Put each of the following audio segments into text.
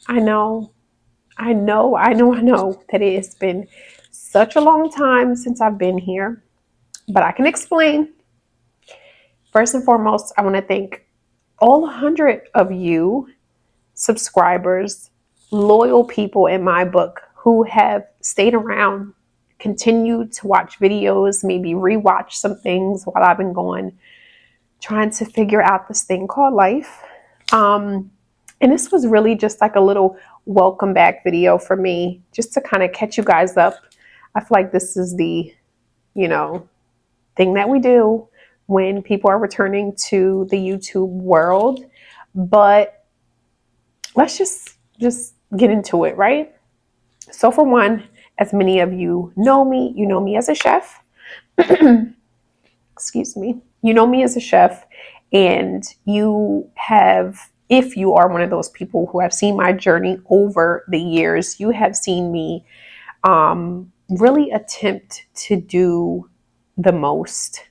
I know, I know that it has been such a long time since I've been here, but I can explain. First and foremost, I want to thank all 100 of you subscribers, loyal people in my book who have stayed around, continued to watch videos, maybe rewatch some things while I've been going, trying to figure out this thing called life. And this was really just like a little welcome back video for me, just to kind of catch you guys up. I feel like this is the, you know, thing that we do when people are returning to the YouTube world. But let's just get into it, right? So for one, as many of you know me as a chef. Excuse me. You know me as a chef, and you have, if you are one of those people who have seen my journey over the years, you have seen me really attempt to do the most,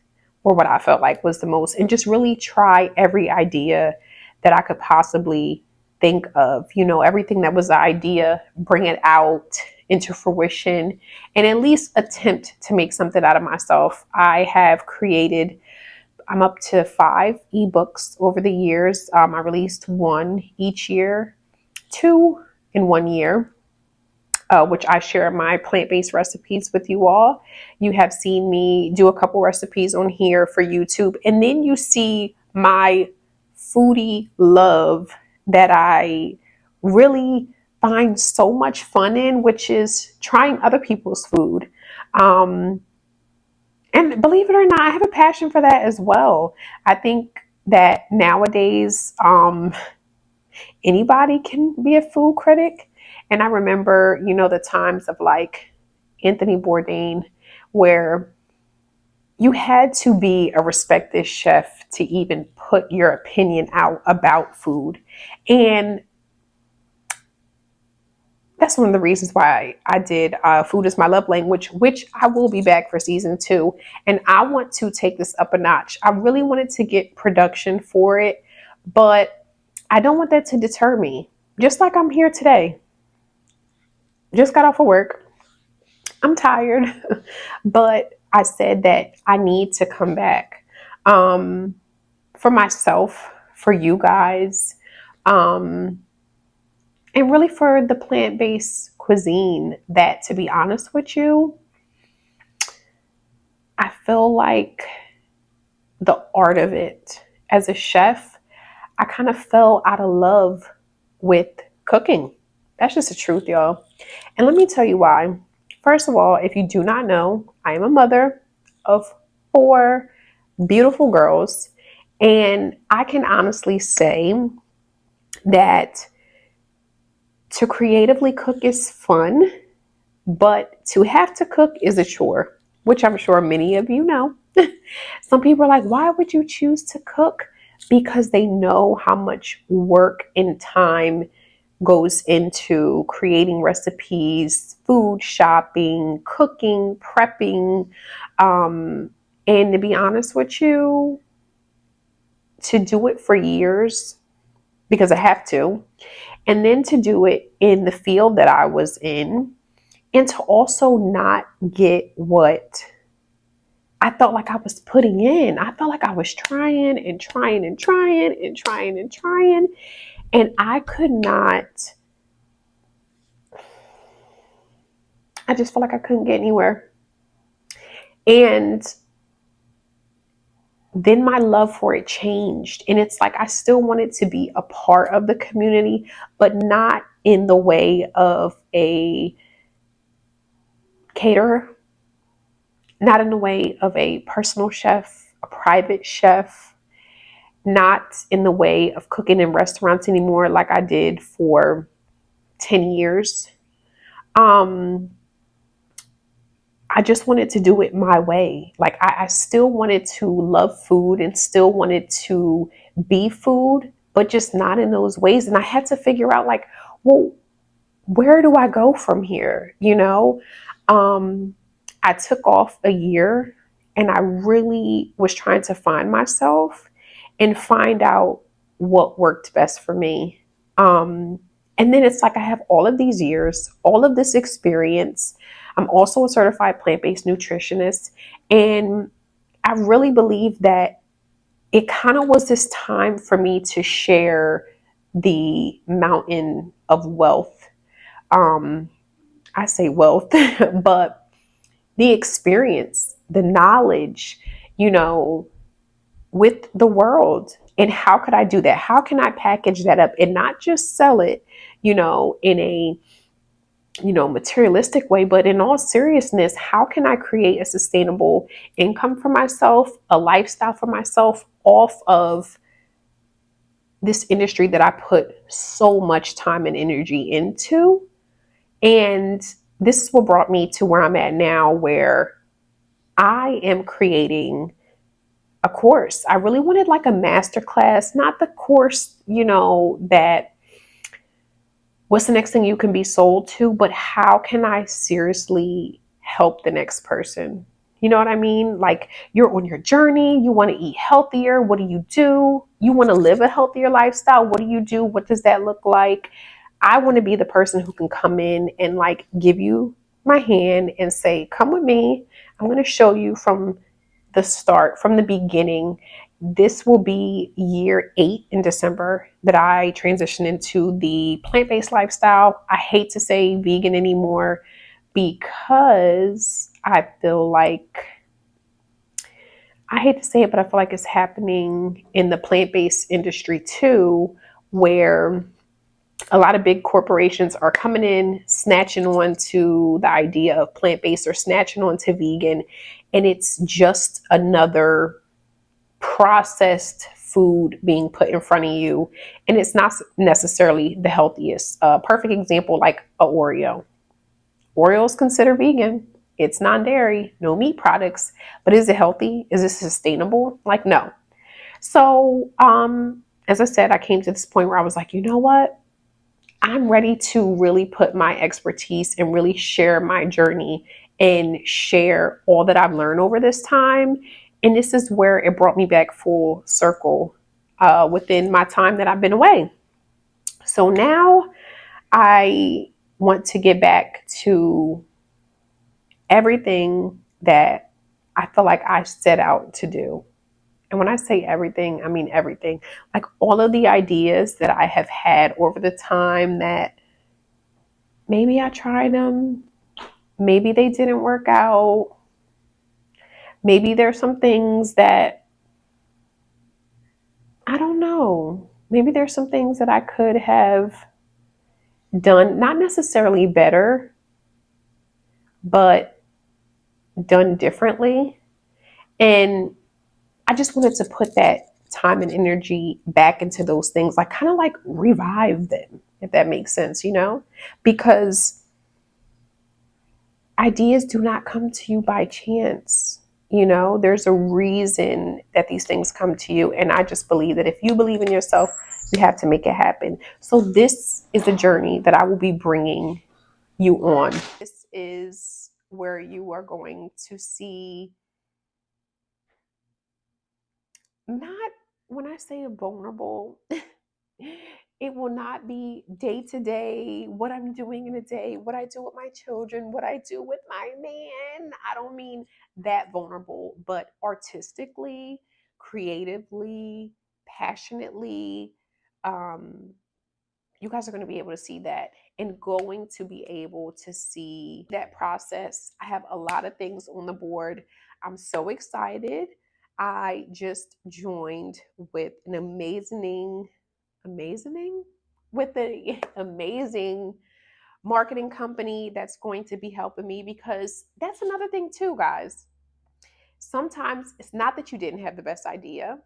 or what I felt like was the most, and just really try every idea that I could possibly think of. You know, everything that was the idea, bring it out into fruition and at least attempt to make something out of myself. I have created, I'm up to 5 ebooks over the years. I released one each year, two in one year, which I share my plant-based recipes with you all. You have seen me do a couple recipes on here for YouTube, and then you see my foodie love that I really find so much fun in, which is trying other people's food. Um, and believe it or not, I have a passion for that as well. I think that nowadays, anybody can be a food critic. And I remember, you know, the times of like Anthony Bourdain, where you had to be a respected chef to even put your opinion out about food. And that's one of the reasons why I did Food is My Love Language, which I will be back for season 2. And I want to take this up a notch. I really wanted to get production for it, but I don't want that to deter me. Just like I'm here today. Just got off of work. I'm tired, but I said that I need to come back, um, for myself, for you guys, um, and really for the plant based cuisine. That, to be honest with you, I feel like the art of it as a chef, I kind of fell out of love with cooking. That's just the truth, y'all. And let me tell you why. First of all, if you do not know, I am a mother of 4 beautiful girls. And I can honestly say that to creatively cook is fun, but to have to cook is a chore, which I'm sure many of you know. Some people are like, why would you choose to cook? Because they know how much work and time goes into creating recipes, food shopping, cooking, prepping. Um, and to be honest with you, to do it for years, because I have to, and then to do it in the field that I was in, and to also not get what I felt like I was putting in. I felt like I was trying and trying and trying and trying and trying, and I could not. I just felt like I couldn't get anywhere. And then my love for it changed. And it's like I still wanted to be a part of the community, but not in the way of a caterer, not in the way of a personal chef, a private chef, not in the way of cooking in restaurants anymore like I did for 10 years. Um, I just wanted to do it my way. Like I still wanted to love food and still wanted to be food, but just not in those ways. And I had to figure out like, well, where do I go from here? You know, um, I took off a year and I really was trying to find myself and find out what worked best for me. Um, And then it's like I have all of these years, all of this experience. I'm also a certified plant-based nutritionist. And I really believe that it kind of was this time for me to share the mountain of wealth. Um, I say wealth, but the experience, the knowledge, you know, with the world. And how could I do that? How can I package that up and not just sell it, in a materialistic way, but in all seriousness, how can I create a sustainable income for myself, a lifestyle for myself off of this industry that I put so much time and energy into? And this is what brought me to where I'm at now, where I am creating a course. I really wanted like a master class, not the course, that what's the next thing you can be sold to, but how can I seriously help the next person? You know what I mean? Like, you're on your journey, you want to eat healthier. What do you do? You want to live a healthier lifestyle. What do you do? What does that look like? I want to be the person who can come in and like give you my hand and say, come with me. I'm going to show you from the start, from the beginning. This will be year 8 in December that I transition into the plant based lifestyle. I hate to say vegan anymore because I hate to say it, but I feel like it's happening in the plant based industry too, where a lot of big corporations are coming in, snatching on to the idea of plant based or snatching on to vegan. And it's just another processed food being put in front of you. And it's not necessarily the healthiest. Perfect example, like a Oreo. Oreo is considered vegan. It's non-dairy, no meat products. But is it healthy? Is it sustainable? Like, no. So, as I said, I came to this point where I was like, you know what? I'm ready to really put my expertise and really share my journey and share all that I've learned over this time. And this is where it brought me back full circle within my time that I've been away. So now I want to get back to everything that I feel like I set out to do. And when I say everything, I mean everything. Like all of the ideas that I have had over the time that maybe I tried them, maybe they didn't work out. Maybe there's some things that I don't know. Maybe there's some things that I could have done, not necessarily better, but done differently. And I just wanted to put that time and energy back into those things, like kind of like revive them, if that makes sense, because ideas do not come to you by chance. There's a reason that these things come to you. And I just believe that if you believe in yourself, you have to make it happen. So this is a journey that I will be bringing you on. This is where you are going to see, not, when I say vulnerable, it will not be day to day, what I'm doing in a day, what I do with my children, what I do with my man. I don't mean that vulnerable, but artistically, creatively, passionately. Um, you guys are going to be able to see that and going to be able to see that process. I have a lot of things on the board. I'm so excited. I just joined with an amazing with an amazing marketing company that's going to be helping me, because that's another thing too, guys. Sometimes it's not that you didn't have the best idea.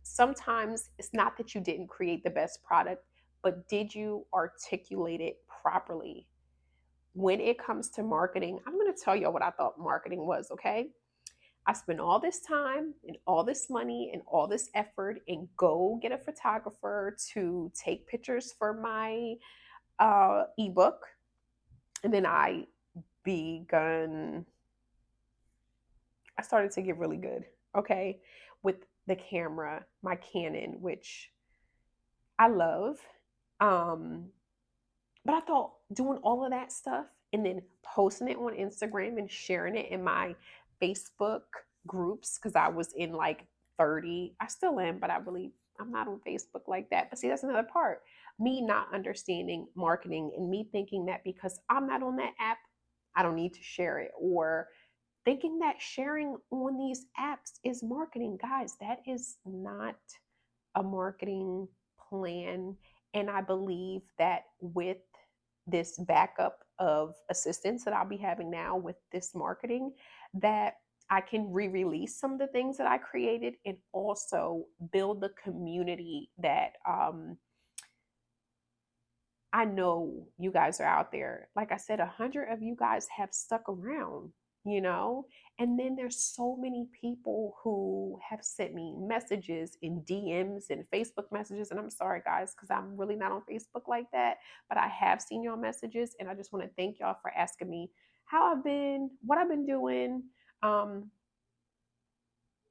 Sometimes it's not that you didn't create the best product, but did you articulate it properly? When it comes to marketing, I'm going to tell you what I thought marketing was, okay? I spent all this time and all this money and all this effort and go get a photographer to take pictures for my ebook. And then begun, I started to get really good, okay, with the camera, my Canon, which I love. Um, But I thought doing all of that stuff and then posting it on Instagram and sharing it in my Facebook groups, because I was in like 30, I still am, but I'm not on Facebook like that. But see, that's another part. Me not understanding marketing and me thinking that because I'm not on that app, I don't need to share it, or thinking that sharing on these apps is marketing. Guys, that is not a marketing plan. And I believe that with this backup of assistance that I'll be having now with this marketing, that I can re-release some of the things that I created and also build the community that I know you guys are out there. Like I said, 100 of you guys have stuck around, you know? And then there's so many people who have sent me messages in DMs and Facebook messages. And I'm sorry, guys, because I'm really not on Facebook like that. But I have seen y'all messages. And I just want to thank y'all for asking me how I've been, what I've been doing. Um,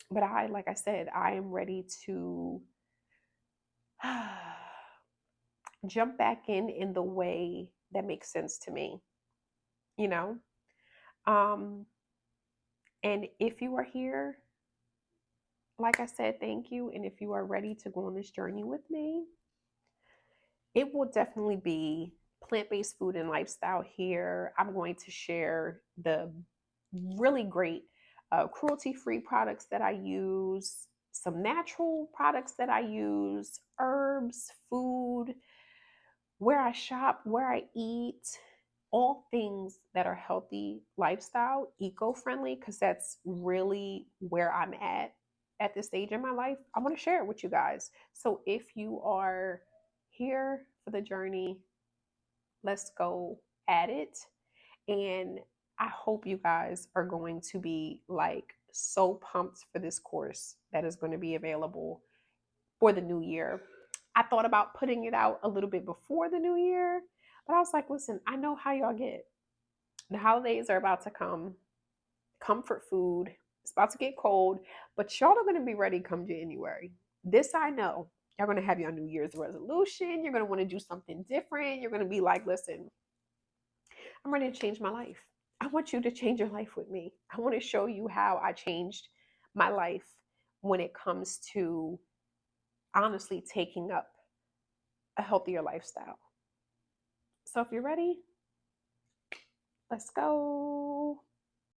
but like I said, I am ready to jump back in the way that makes sense to me, you know? Um, and if you are here, like I said, thank you. And if you are ready to go on this journey with me, it will definitely be plant-based food and lifestyle here. I'm going to share the really great cruelty-free products that I use, some natural products that I use, herbs, food, where I shop, where I eat, all things that are healthy lifestyle, eco-friendly, because that's really where I'm at this stage in my life. I want to share it with you guys. So if you are here for the journey, let's go at it. And I hope you guys are going to be like so pumped for this course that is going to be available for the new year. I thought about putting it out a little bit before the new year, but I was like, listen, I know how y'all get. The holidays are about to come, comfort food, it's about to get cold, but y'all are going to be ready come January. This I know. You're going to have your New Year's resolution. You're going to want to do something different. You're going to be like, listen, I'm ready to change my life. I want you to change your life with me. I want to show you how I changed my life when it comes to honestly taking up a healthier lifestyle. So if you're ready, let's go.